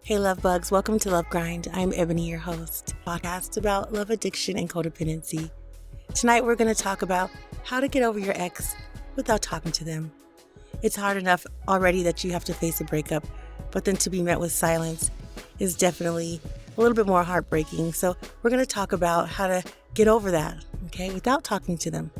Hey love bugs, welcome to Love Grind. I'm Ebony, your host, podcast about love addiction and codependency. Tonight we're going to talk about how to get over your ex without talking to them. It's hard enough already that you have to face a breakup, but then to be met with silence is definitely a little bit more heartbreaking. So we're going to talk about how to get over that, okay, without talking to them.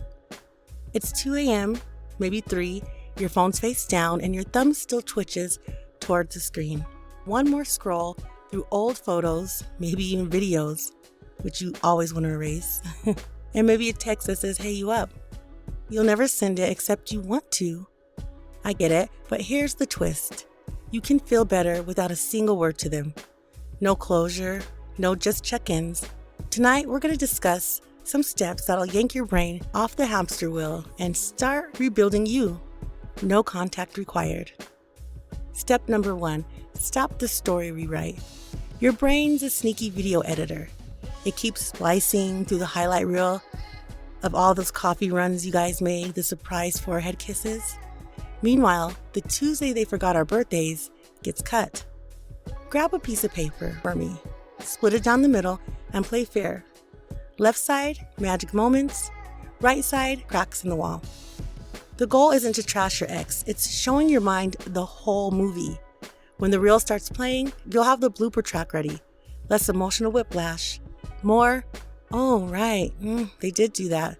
It's 2 a.m., maybe 3, your phone's face down and your thumb still twitches towards the screen. One more scroll through old photos, maybe even videos, which you always want to erase, and maybe a text that says, hey, you up? You'll never send it except you want to. I get it, but here's the twist. You can feel better without a single word to them. No closure, no just check-ins. Tonight, we're going to discuss some steps that'll yank your brain off the hamster wheel and start rebuilding you. No contact required. Step number 1. Stop the story rewrite. Your brain's a sneaky video editor. It keeps splicing through the highlight reel of all those coffee runs you guys made, the surprise forehead kisses. Meanwhile, the Tuesday they forgot our birthdays gets cut. Grab a piece of paper for me, split it down the middle, and play fair. Left side, magic moments. Right side, cracks in the wall. The goal isn't to trash your ex, it's showing your mind the whole movie. When the reel starts playing, you'll have the blooper track ready. Less emotional whiplash. More, oh right, they did do that.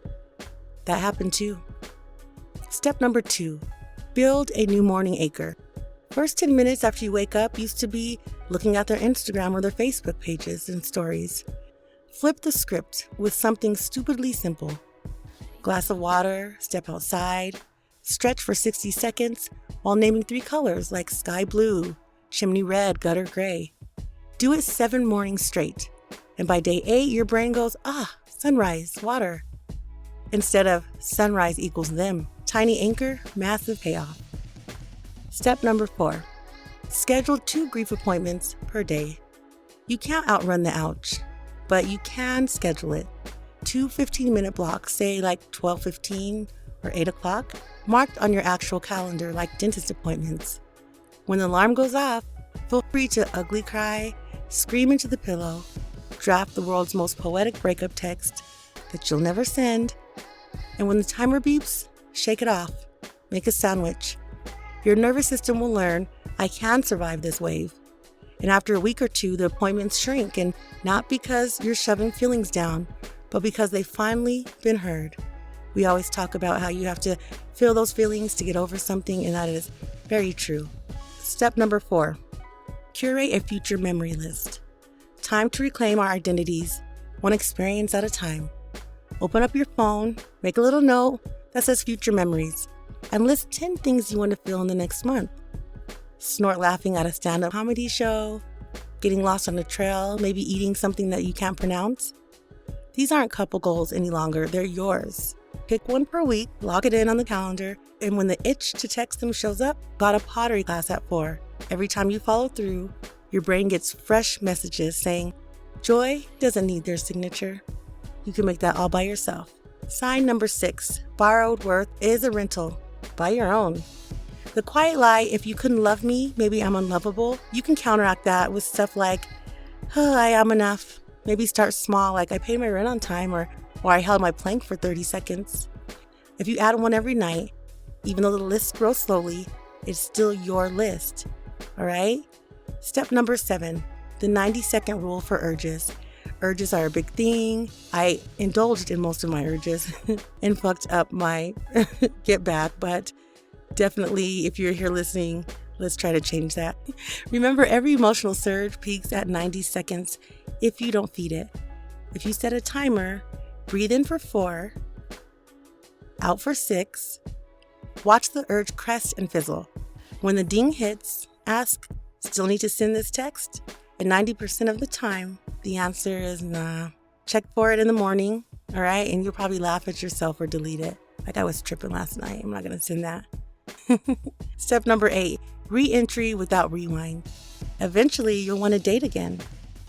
That happened too. Step number 2, build a new morning anchor. First 10 minutes after you wake up used to be looking at their Instagram or their Facebook pages and stories. Flip the script with something stupidly simple. Glass of water, step outside, stretch for 60 seconds while naming 3 colors like sky blue, chimney red, gutter gray. Do it 7 mornings straight. And by day 8, your brain goes, sunrise, water. Instead of sunrise equals them. Tiny anchor, massive payoff. Step number 4, schedule 2 grief appointments per day. You can't outrun the ouch, but you can schedule it. 2 15-minute blocks, say like 12:15 or 8 o'clock, marked on your actual calendar like dentist appointments. When the alarm goes off, feel free to ugly cry, scream into the pillow, draft the world's most poetic breakup text that you'll never send, and when the timer beeps, shake it off, make a sandwich. Your nervous system will learn, I can survive this wave. And after a week or 2, the appointments shrink, and not because you're shoving feelings down, but because they've finally been heard. We always talk about how you have to feel those feelings to get over something, and that is very true. Step number 4, curate a future memory list. Time to reclaim our identities, one experience at a time. Open up your phone, make a little note that says future memories, and list 10 things you want to feel in the next month. Snort laughing at a stand-up comedy show, getting lost on the trail, maybe eating something that you can't pronounce. These aren't couple goals any longer, they're yours. Pick one per week, log it in on the calendar, and when the itch to text them shows up, got a pottery class at 4. Every time you follow through, your brain gets fresh messages saying, joy doesn't need their signature. You can make that all by yourself. Sign number 6, borrowed worth is a rental. Buy your own. The quiet lie, if you couldn't love me, maybe I'm unlovable. You can counteract that with stuff like, I am enough. Maybe start small, like I paid my rent on time, or I held my plank for 30 seconds. If you add one every night, even though the list grows slowly, it's still your list. All right? Step number 7, the 90-second rule for urges. Urges are a big thing. I indulged in most of my urges and fucked up my get back, but definitely if you're here listening, let's try to change that. Remember, every emotional surge peaks at 90 seconds if you don't feed it. If you set a timer, breathe in for 4, out for 6, watch the urge crest and fizzle. When the ding hits, ask, still need to send this text? And 90% of the time, the answer is nah. Check for it in the morning, all right? And you'll probably laugh at yourself or delete it. Like I was tripping last night. I'm not going to send that. Step number 8, re-entry without rewind. Eventually, you'll want to date again.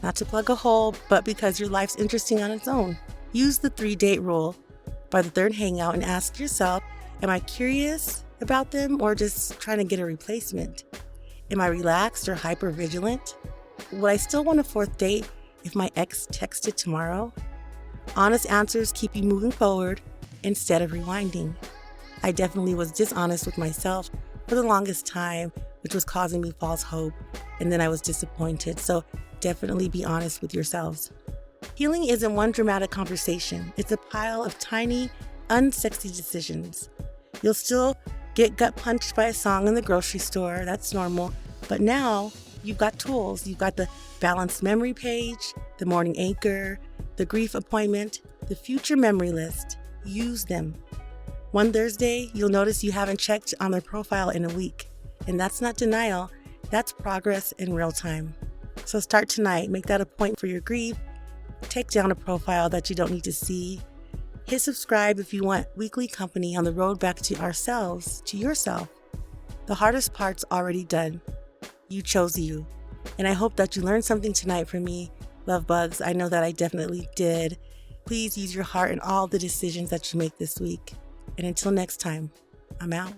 Not to plug a hole, but because your life's interesting on its own. Use the 3-date rule by the third hangout and ask yourself, am I curious about them or just trying to get a replacement? Am I relaxed or hyper vigilant? Would I still want a 4th date if my ex texted tomorrow? Honest answers keep you moving forward instead of rewinding. I definitely was dishonest with myself for the longest time, which was causing me false hope, and then I was disappointed. So definitely be honest with yourselves. Healing isn't one dramatic conversation. It's a pile of tiny, unsexy decisions. You'll still get gut punched by a song in the grocery store. That's normal. But now you've got tools. You've got the balanced memory page, the morning anchor, the grief appointment, the future memory list. Use them. One Thursday, you'll notice you haven't checked on their profile in a week. And that's not denial. That's progress in real time. So start tonight. Make that a point for your grief. Take down a profile that you don't need to see. Hit subscribe if you want weekly company on the road back to ourselves, to yourself. The hardest part's already done. You chose you. And I hope that you learned something tonight from me, love bugs. I know that I definitely did. Please use your heart in all the decisions that you make this week. And until next time, I'm out.